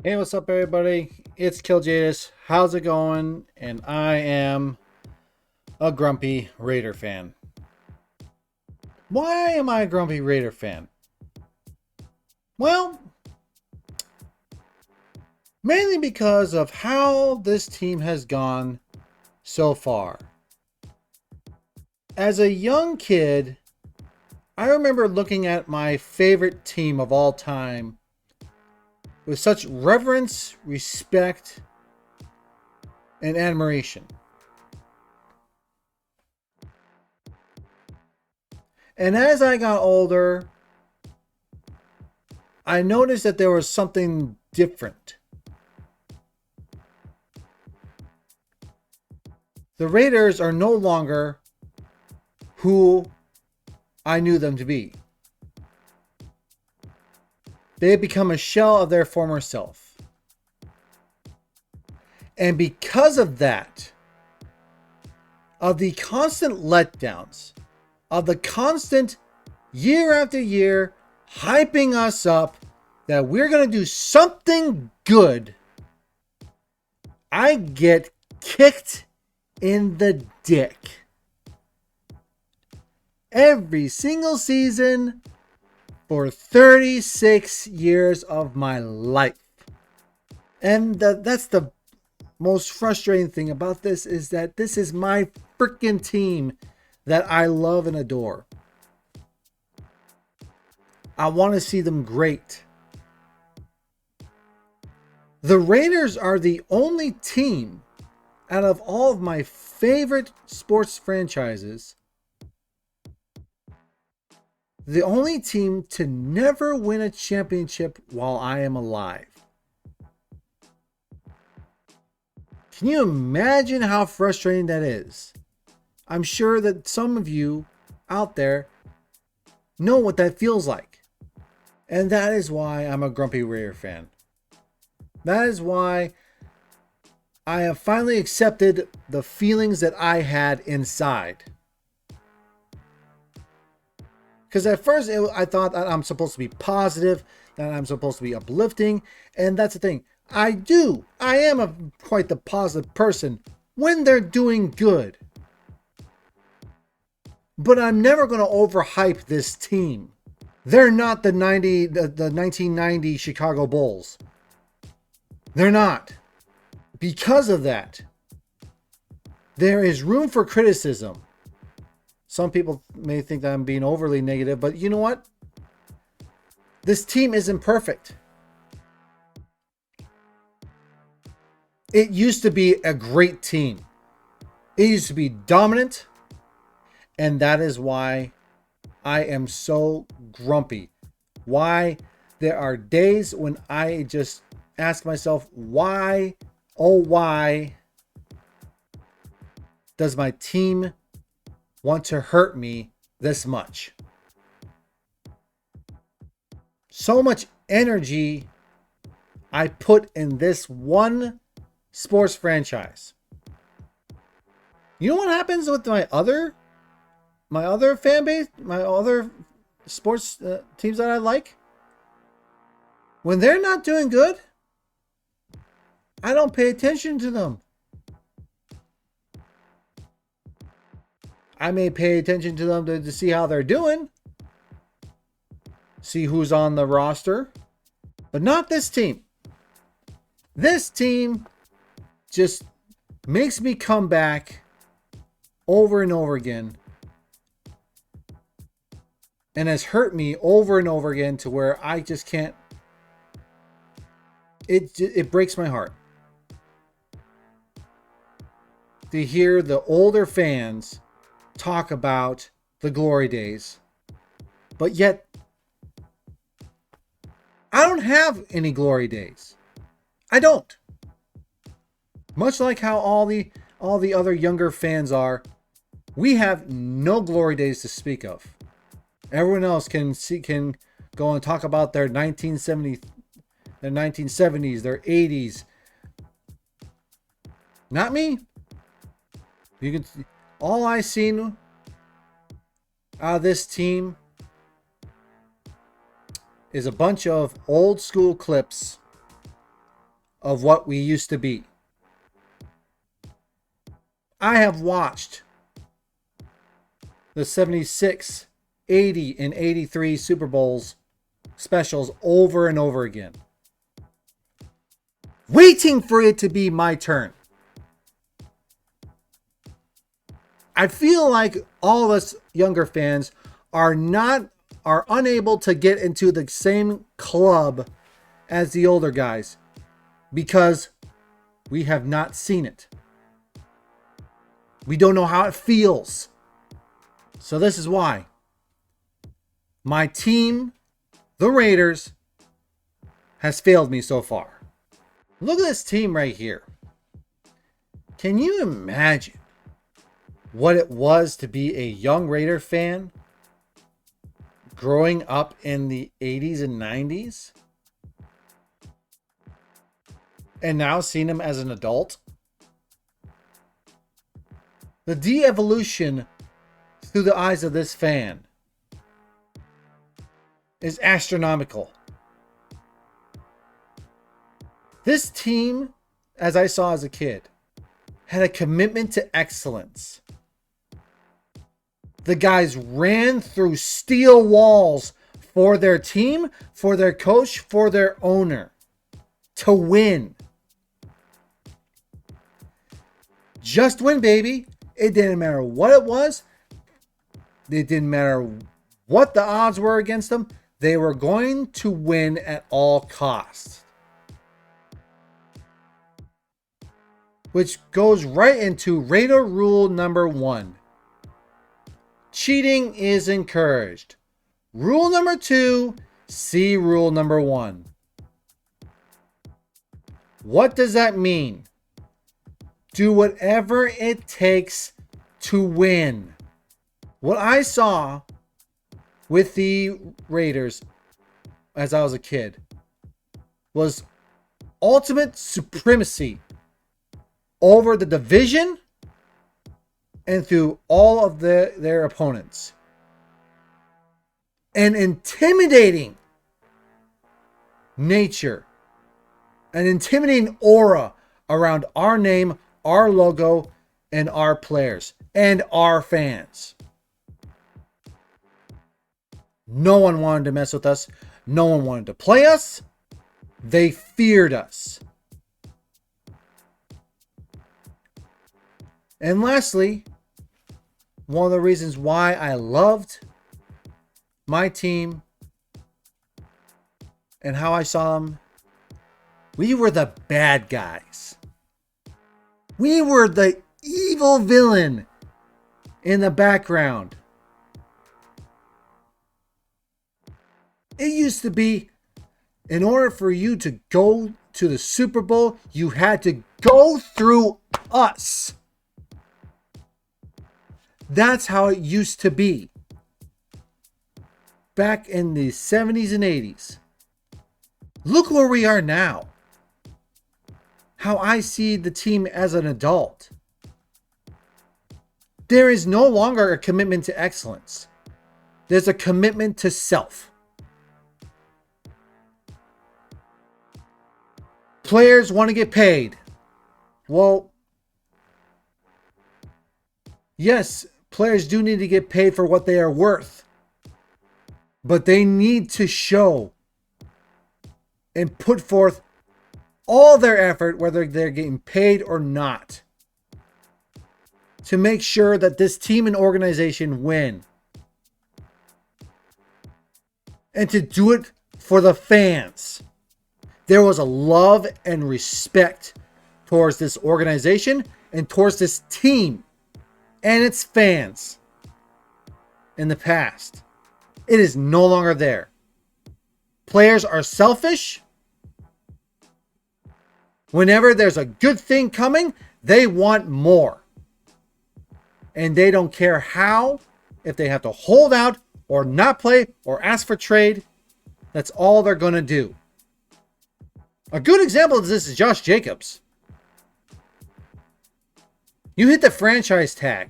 Hey, what's up, everybody? It's Killjadis. How's it going? And I am a grumpy Raider fan. Why am I a grumpy Raider fan? Well, mainly because of how this team has gone so far. As a young kid, I remember looking at my favorite team of all time with such reverence, respect, and admiration. And as I got older, I noticed that there was something different. The Raiders are no longer who I knew them to be. They have become a shell of their former self. And because of that, of the constant letdowns, of the constant year after year hyping us up that we're going to do something good, I get kicked in the dick. Every single season for 36 years of my life. And that's the most frustrating thing about this, is that this is my freaking team that I love and adore. I want to see them great. The Raiders are the only team out of all of my favorite sports franchises, the only team to never win a championship while I am alive. Can you imagine how frustrating that is? I'm sure that some of you out there know what that feels like. And that is why I'm a grumpy Raider fan. That is why I have finally accepted the feelings that I had inside. Because at first I thought that I'm supposed to be positive, that I'm supposed to be uplifting, and that's the thing. I am quite the positive person when they're doing good. But I'm never going to overhype this team. They're not the 1990 Chicago Bulls. They're not. Because of that, there is room for criticism. Some people may think that I'm being overly negative, but you know what? This team isn't perfect. It used to be a great team. It used to be dominant, and that is why I am so grumpy. Why there are days when I just ask myself, why, oh, why does my team want to hurt me this much? So much energy I put in this one sports franchise. You know what happens with my other fan base, my other sports teams that I like? When they're not doing good, I don't pay attention to them. I may pay attention to them to see how they're doing, see who's on the roster, but not this team. This team just makes me come back over and over again, and has hurt me over and over again to where I just can't. It breaks my heart to hear the older fans talk about the glory days, but yet I don't have any glory days. I don't. Much like how all the other younger fans are, we have no glory days to speak of. Everyone else can go and talk about their 1970s, their 80s. Not me. You can all I seen out of this team is a bunch of old school clips of what we used to be. I have watched the 76, 80, and 83 Super Bowls specials over and over again, waiting for it to be my turn. I feel like all of us younger fans are unable to get into the same club as the older guys because we have not seen it. We don't know how it feels. So this is why my team, the Raiders, has failed me so far. Look at this team right here. Can you imagine what it was to be a young Raider fan growing up in the 80s and 90s? And now seeing him as an adult? The de-evolution through the eyes of this fan is astronomical. This team, as I saw as a kid, had a commitment to excellence. The guys ran through steel walls for their team, for their coach, for their owner to win. Just win, baby. It didn't matter what it was. It didn't matter what the odds were against them. They were going to win at all costs. Which goes right into Raider rule number 1. Cheating is encouraged. Rule number 2, see rule number 1. What does that mean? Do whatever it takes to win. What I saw with the Raiders as I was a kid was ultimate supremacy over the division and through all of their opponents. An intimidating nature, an intimidating aura around our name, our logo, and our players, and our fans. No one wanted to mess with us. No one wanted to play us. They feared us. And lastly, one of the reasons why I loved my team and how I saw them, we were the bad guys. We were the evil villain in the background. It used to be, in order for you to go to the Super Bowl, you had to go through us. That's how it used to be back in the 70s and 80s. Look where we are now. How I see the team as an adult. There is no longer a commitment to excellence. There's a commitment to self. Players want to get paid. Well, yes, players do need to get paid for what they are worth. But they need to show and put forth all their effort, whether they're getting paid or not, to make sure that this team and organization win. And to do it for the fans. There was a love and respect towards this organization and towards this team and its fans in the past. It is no longer there. Players are selfish. Whenever there's a good thing coming, they want more. And they don't care how, if they have to hold out or not play or ask for trade. That's all they're going to do. A good example of this is Josh Jacobs. You hit the franchise tag.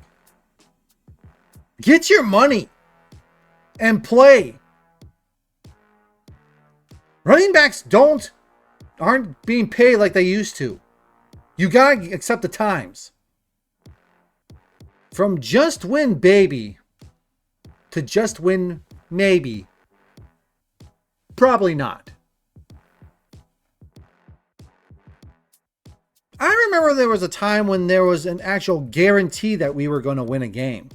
Get your money and play. Running backs don't aren't being paid like they used to. You gotta accept the times. From just win baby to just win maybe. Probably not. I remember there was a time when there was an actual guarantee that we were going to win a game.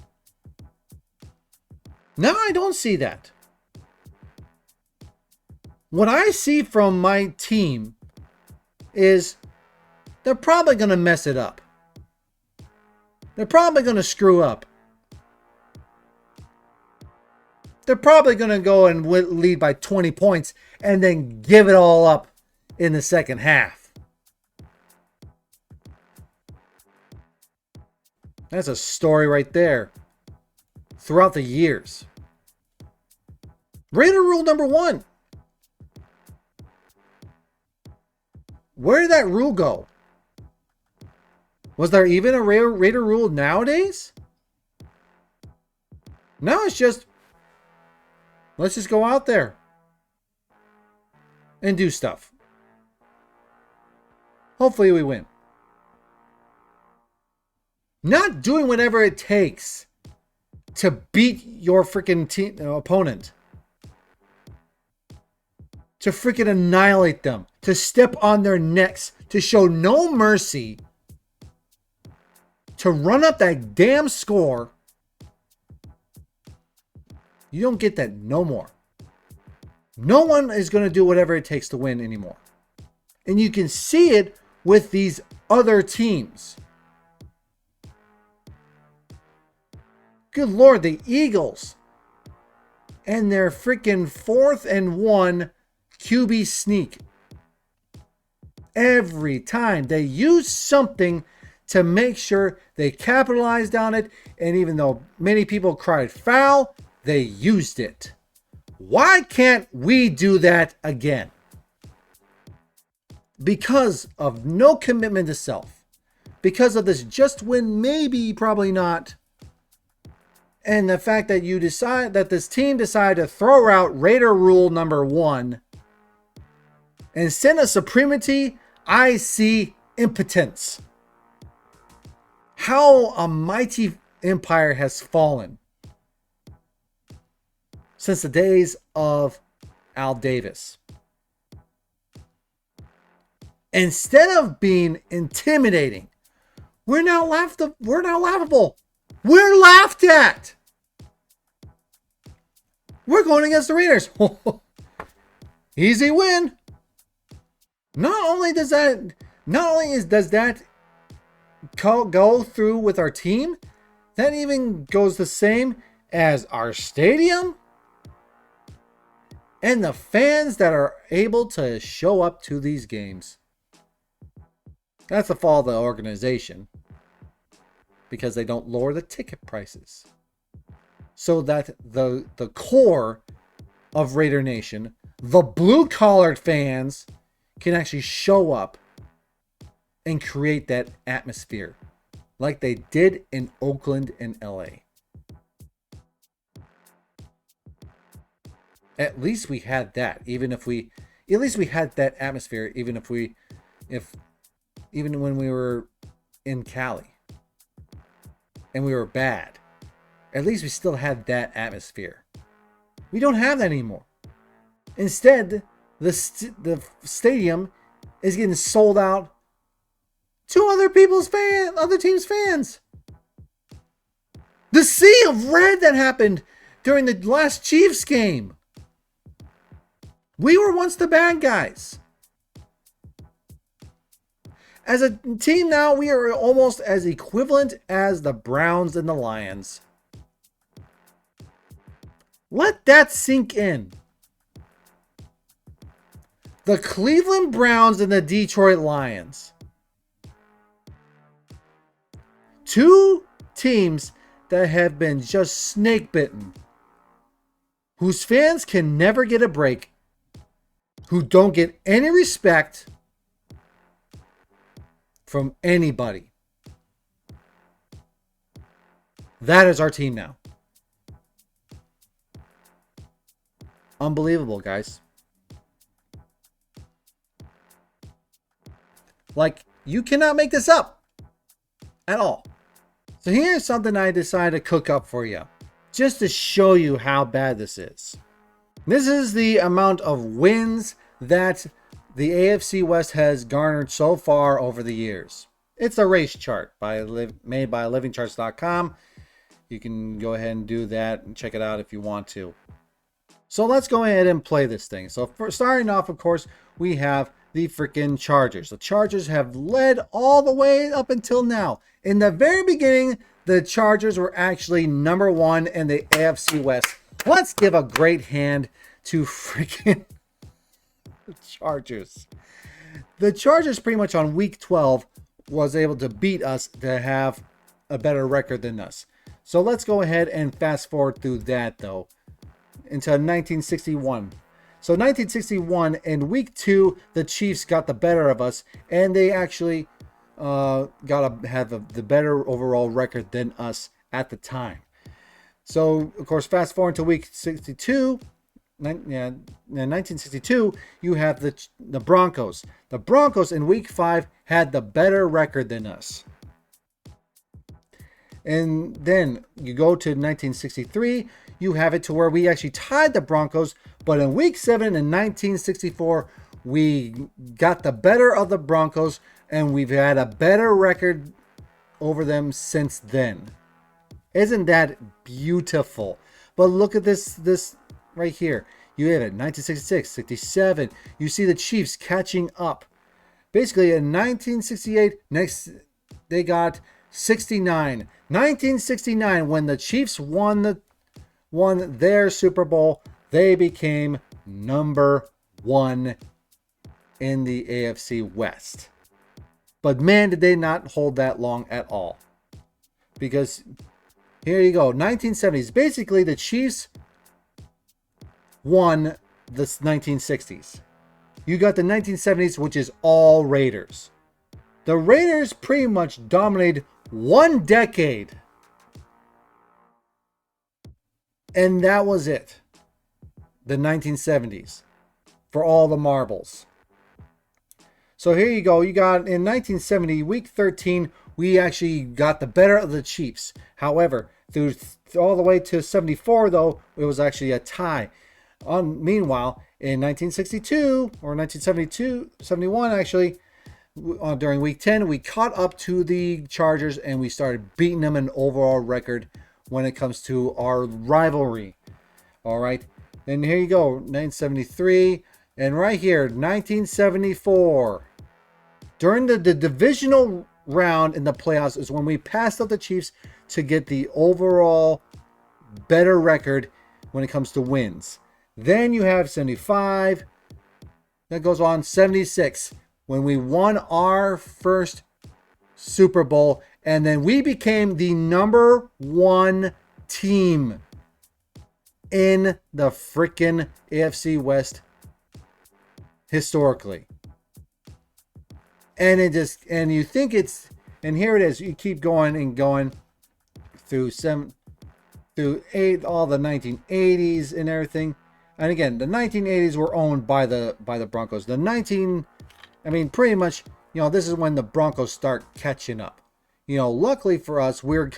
Now I don't see that. What I see from my team is they're probably going to mess it up. They're probably going to screw up. They're probably going to go and lead by 20 points and then give it all up in the second half. That's a story right there. Throughout the years. Raider rule number 1. Where did that rule go? Was there even a Raider rule nowadays? Now it's just, let's just go out there and do stuff. Hopefully we win. Not doing whatever it takes to beat your freaking opponent. To freaking annihilate them. To step on their necks. To show no mercy. To run up that damn score. You don't get that no more. No one is going to do whatever it takes to win anymore. And you can see it with these other teams. Good Lord, the Eagles and their freaking 4th and 1 QB sneak. Every time they use something to make sure they capitalized on it, and even though many people cried foul, they used it. Why can't we do that again? Because of no commitment to self. Because of this just win, maybe, probably not. And the fact that you decide that this team decided to throw out Raider rule number 1 and send a supremacy, I see impotence. How a mighty empire has fallen since the days of Al Davis. Instead of being intimidating, we're now laughable. We're laughed at. We're going against the Raiders. Easy win. Not only does that go through with our team, that even goes the same as our stadium and the fans that are able to show up to these games. That's the fall of the organization. Because they don't lower the ticket prices. So that the core of Raider Nation, the blue-collared fans, can actually show up and create that atmosphere. Like they did in Oakland and LA. At least we had that. At least we had that atmosphere, even when we were in Cali. And we were bad. At least we still had that atmosphere. We don't have that anymore. Instead, the stadium is getting sold out to other teams' fans. The sea of red that happened during the last Chiefs game. We were once the bad guys. As a team now, we are almost as equivalent as the Browns and the Lions. Let that sink in. The Cleveland Browns and the Detroit Lions. Two teams that have been just snake bitten. Whose fans can never get a break. Who don't get any respect from anybody. That is our team now. Unbelievable, guys. Like, you cannot make this up at all. So here's something I decided to cook up for you, just to show you how bad this is. This is the amount of wins that the AFC West has garnered so far over the years. It's a race chart made by livingcharts.com. You can go ahead and do that and check it out if you want to. So let's go ahead and play this thing. So for starting off, of course, we have the freaking Chargers. The Chargers have led all the way up until now. In the very beginning, the Chargers were actually number one in the AFC West. Let's give a great hand to freaking Chargers. The Chargers pretty much on week 12 was able to beat us to have a better record than us. So let's go ahead and fast forward through that though into 1961. So 1961 in week 2, the Chiefs got the better of us, and they actually have the better overall record than us at the time. So of course, fast forward to week 62. 1962, you have the Broncos. The Broncos in week 5 had the better record than us. And then you go to 1963, you have it to where we actually tied the Broncos, but in week 7 in 1964, we got the better of the Broncos, and we've had a better record over them since then. Isn't that beautiful? But look at this right here. You have it 1966, 67. You see the Chiefs catching up. Basically in 1968, next they got 69. 1969, when the Chiefs won their Super Bowl, they became number 1 in the AFC West. But man, did they not hold that long at all. Because here you go, 1970s. Basically, the Chiefs won the 1960s. You got the 1970s, which is all Raiders. The Raiders pretty much dominated 1 decade. And that was it. The 1970s. For all the marbles. So here you go. You got in 1970, week 13, we actually got the better of the Chiefs. However, through all the way to 74, though, it was actually a tie. Meanwhile, in 1962 or 1972, 71 actually, during week 10, we caught up to the Chargers and we started beating them in overall record when it comes to our rivalry. All right. Then here you go, 1973. And right here, 1974. During the divisional round in the playoffs is when we passed up the Chiefs to get the overall better record when it comes to wins. Then you have 75. That goes on 76 when we won our first Super Bowl. And then we became the number 1 team in the freaking AFC West historically. And you think it's, and here it is. You keep going and going through 8, all the 1980s and everything. And again, the 1980s were owned by the Broncos. Pretty much, this is when the Broncos start catching up. Luckily for us, we're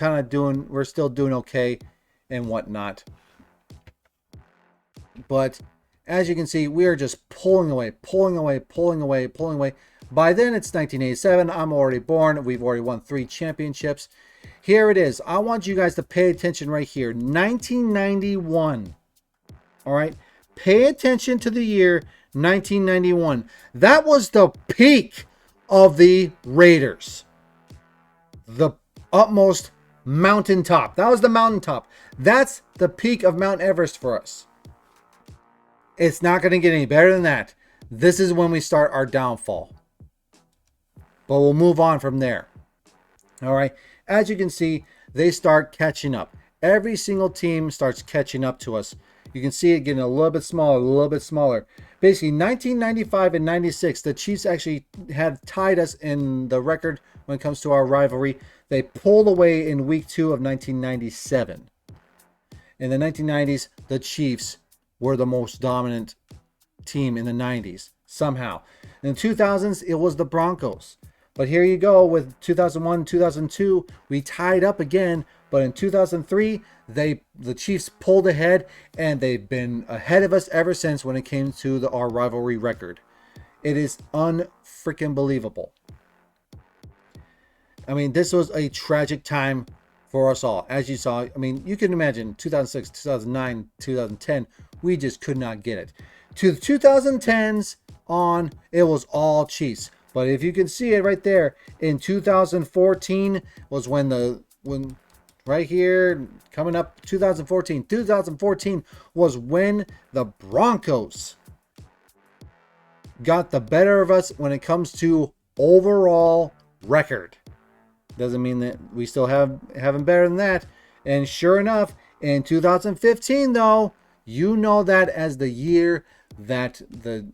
still doing okay and whatnot. But as you can see, we are just pulling away. By then, it's 1987. I'm already born. We've already won 3 championships. Here it is. I want you guys to pay attention right here. 1991. All right. Pay attention to the year 1991. That was the peak of the Raiders. The utmost mountaintop. That was the mountaintop. That's the peak of Mount Everest for us. It's not going to get any better than that. This is when we start our downfall. But we'll move on from there. All right. As you can see, they start catching up. Every single team starts catching up to us. You can see it getting a little bit smaller, Basically, 1995 and 96, the Chiefs actually had tied us in the record when it comes to our rivalry. They pulled away in week 2 of 1997. In the 1990s, the Chiefs were the most dominant team in the 90s, somehow. In the 2000s, it was the Broncos. But here you go with 2001, 2002, we tied up again. But in 2003, the Chiefs pulled ahead, and they've been ahead of us ever since when it came to our rivalry record. It is unfreaking believable. I mean, this was a tragic time for us all. As you saw, I mean, you can imagine 2006, 2009, 2010, we just could not get it. To the 2010s on, it was all Chiefs. But if you can see it right there, in 2014 was when right here, coming up 2014. 2014 was when the Broncos got the better of us when it comes to overall record. Doesn't mean that we still haven't better than that. And sure enough, in 2015 though, you know that as the year that the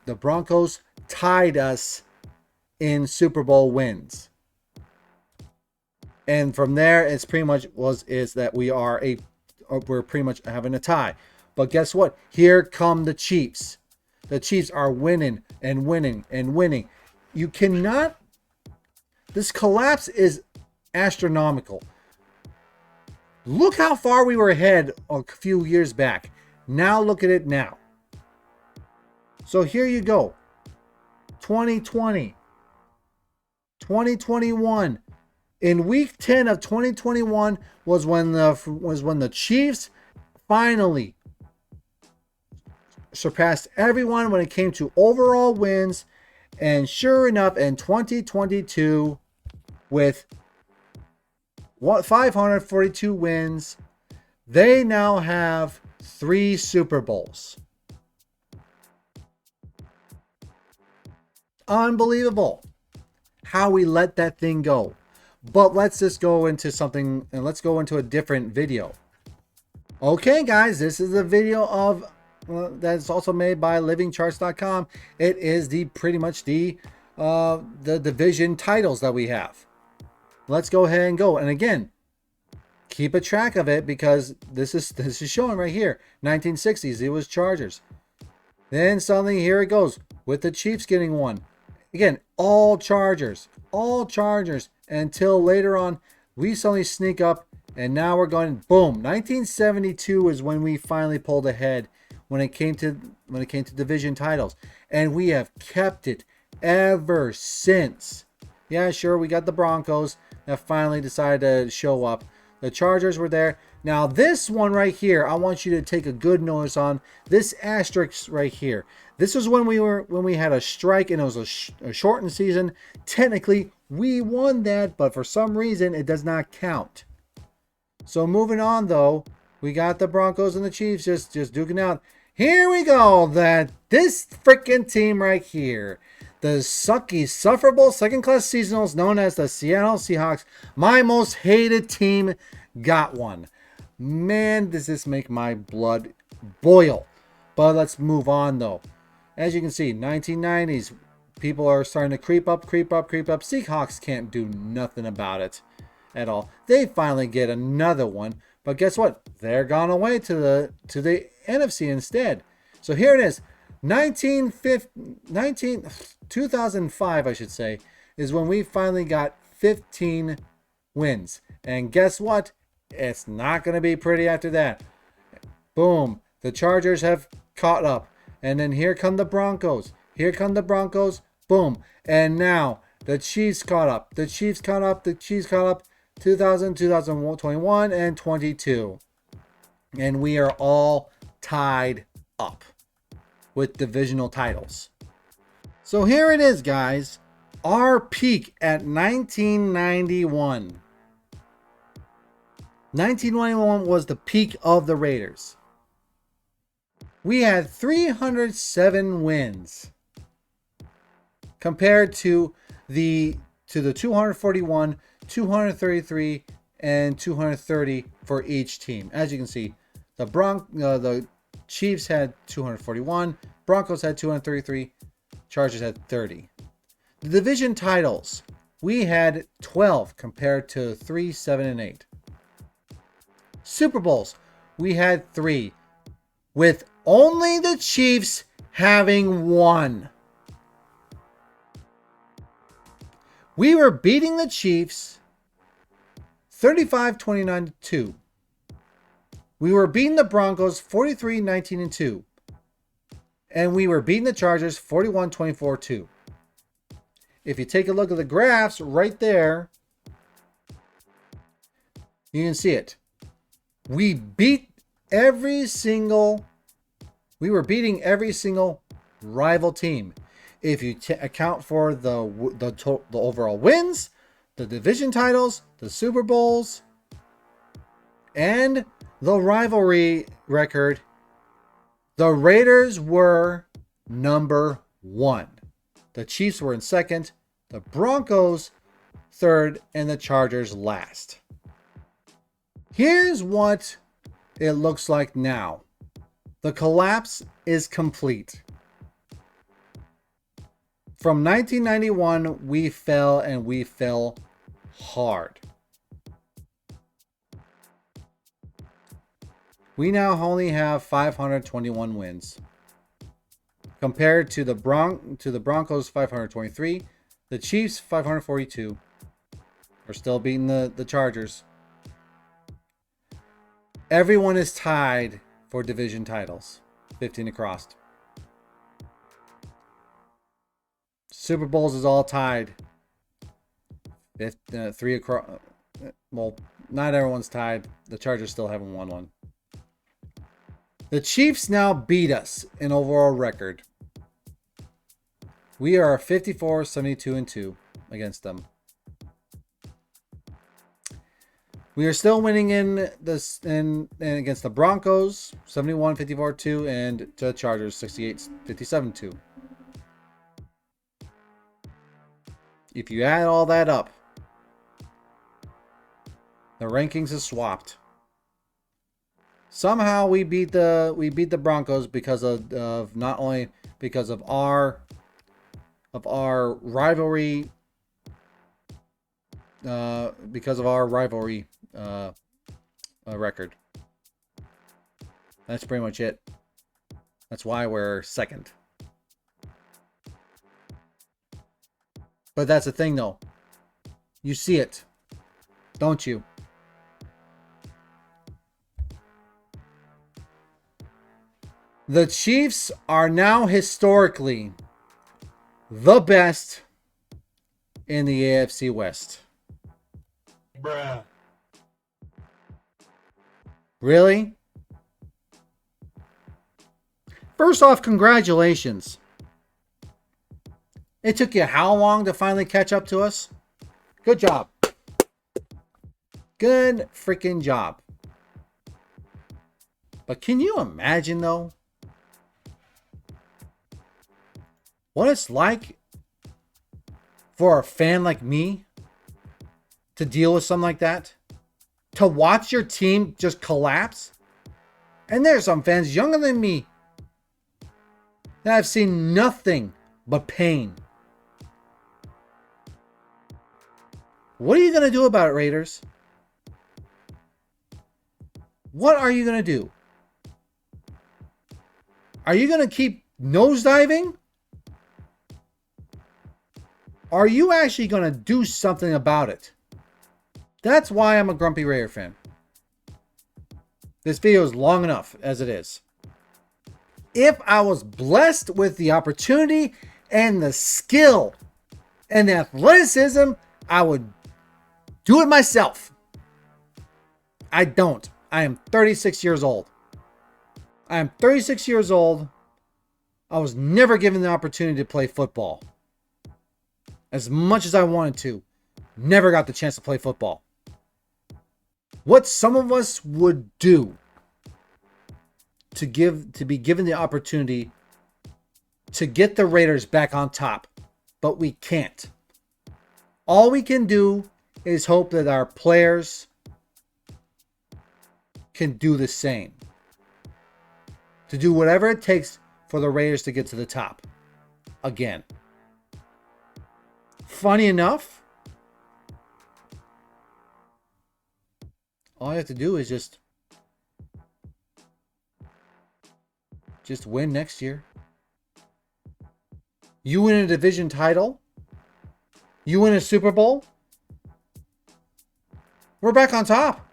Broncos tied us in Super Bowl wins. And from there, it's pretty much is that we're pretty much having a tie. But guess what? Here come the Chiefs. The Chiefs are winning and winning and winning. You cannot. This collapse is astronomical. Look how far we were ahead a few years back. Now look at it now. So here you go. 2020. 2021. In week 10 of 2021 was when the Chiefs finally surpassed everyone when it came to overall wins. And sure enough, in 2022, with 542 wins, they now have 3 Super Bowls. Unbelievable how we let that thing go. But let's just go into something, and let's go into a different video. Okay, guys, this is a video of that's also made by livingcharts.com. It is pretty much the division titles that we have. Let's go ahead and go. And again, keep a track of it because this is showing right here. 1960s, it was Chargers. Then suddenly here it goes with the Chiefs getting one. Again, all Chargers, until later on we suddenly sneak up, and now we're going boom. 1972 is when we finally pulled ahead when it came to division titles, and we have kept it ever since. Yeah, sure, we got the Broncos that finally decided to show up. The Chargers were there. Now this one right here, I want you to take a good notice on this asterisk right here. This was when we had a strike and it was a shortened season. Technically, we won that, but for some reason it does not count. So moving on though, we got the Broncos and the Chiefs just duking out. Here we go. This freaking team right here. The sucky, sufferable second-class seasonals known as the Seattle Seahawks, my most hated team, got one. Man, does this make my blood boil. But let's move on though. As you can see, 1990s, people are starting to creep up. Seahawks can't do nothing about it at all. They finally get another one. But guess what? They're gone away to the NFC instead. So here it is. 2005, I should say, is when we finally got 15 wins. And guess what? It's not going to be pretty after that. Boom. The Chargers have caught up. And then here come the Broncos. Boom. And now the Chiefs caught up. 2000, 2021, and 22. And we are all tied up with divisional titles. So here it is, guys. Our peak at 1991. 1991 was the peak of the Raiders. We had 307 wins compared to the 241, 233, and 230 for each team. As you can see, the Chiefs had 241, Broncos had 233, Chargers had 30. The division titles, we had 12 compared to 3, 7, and 8. Super Bowls, we had 3, with only the Chiefs having 1. We were beating the Chiefs 35-29-2. We were beating the Broncos 43-19-2. And we were beating the Chargers 41-24-2. If you take a look at the graphs right there, you can see it. We were beating every single rival team. If you account for the overall wins, the division titles, the Super Bowls, and the rivalry record, the Raiders were number 1. The Chiefs were in second, the Broncos third, and the Chargers last. Here's what it looks like now. The collapse is complete. From 1991, we fell, and we fell hard. We now only have 521 wins. Compared to the Broncos 523, the Chiefs 542. We're still beating the Chargers. Everyone is tied for division titles, 15 across. Super Bowls is all tied. 3 across. Well, not everyone's tied. The Chargers still haven't won one. The Chiefs now beat us in overall record. We are 54-72-2 against them. We are still winning in against the Broncos 71-54-2 and the Chargers 68-57-2. If you add all that up, the rankings is swapped. Somehow we beat the Broncos because of not only because of our rivalry, record. That's pretty much it. That's why we're second. But that's the thing, though. You see it, don't you? The Chiefs are now historically the best in the AFC West. Bruh. Really? First off, congratulations. It took you how long to finally catch up to us? Good job. Good freaking job. But can you imagine, though, what it's like for a fan like me to deal with something like that? To watch your team just collapse? And there's some fans younger than me that have seen nothing but pain. What are you going to do about it, Raiders? What are you going to do? Are you going to keep nosediving? Are you actually going to do something about it? That's why I'm a grumpy Raider fan. This video is long enough as it is. If I was blessed with the opportunity and the skill and the athleticism, I would do it myself. I don't. I am 36 years old. I am 36 years old. I was never given the opportunity to play football. As much as I wanted to, never got the chance to play football. What some of us would do to be given the opportunity to get the Raiders back on top, but we can't. All we can do is hope that our players can do the same. To do whatever it takes for the Raiders to get to the top again. Funny enough, all you have to do is just win next year. You win a division title, You win a Super Bowl, we're back on top.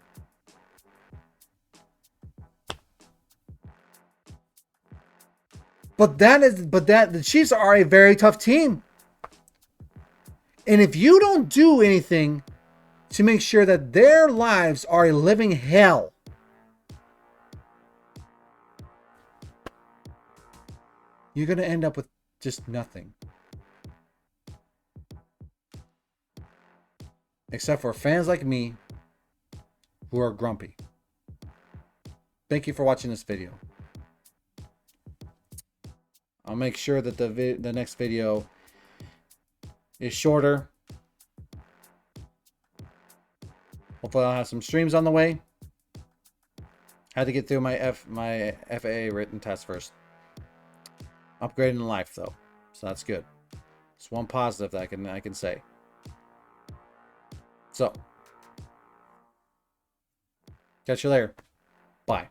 But the Chiefs are a very tough team. And if you don't do anything to make sure that their lives are a living hell, you're going to end up with just nothing. Except for fans like me who are grumpy. Thank you for watching this video. I'll make sure that the next video is shorter. Hopefully I'll have some streams on the way. Had to get through my FAA written test first. Upgrading in life though, so that's good. It's one positive that I can say. So, catch you later. Bye.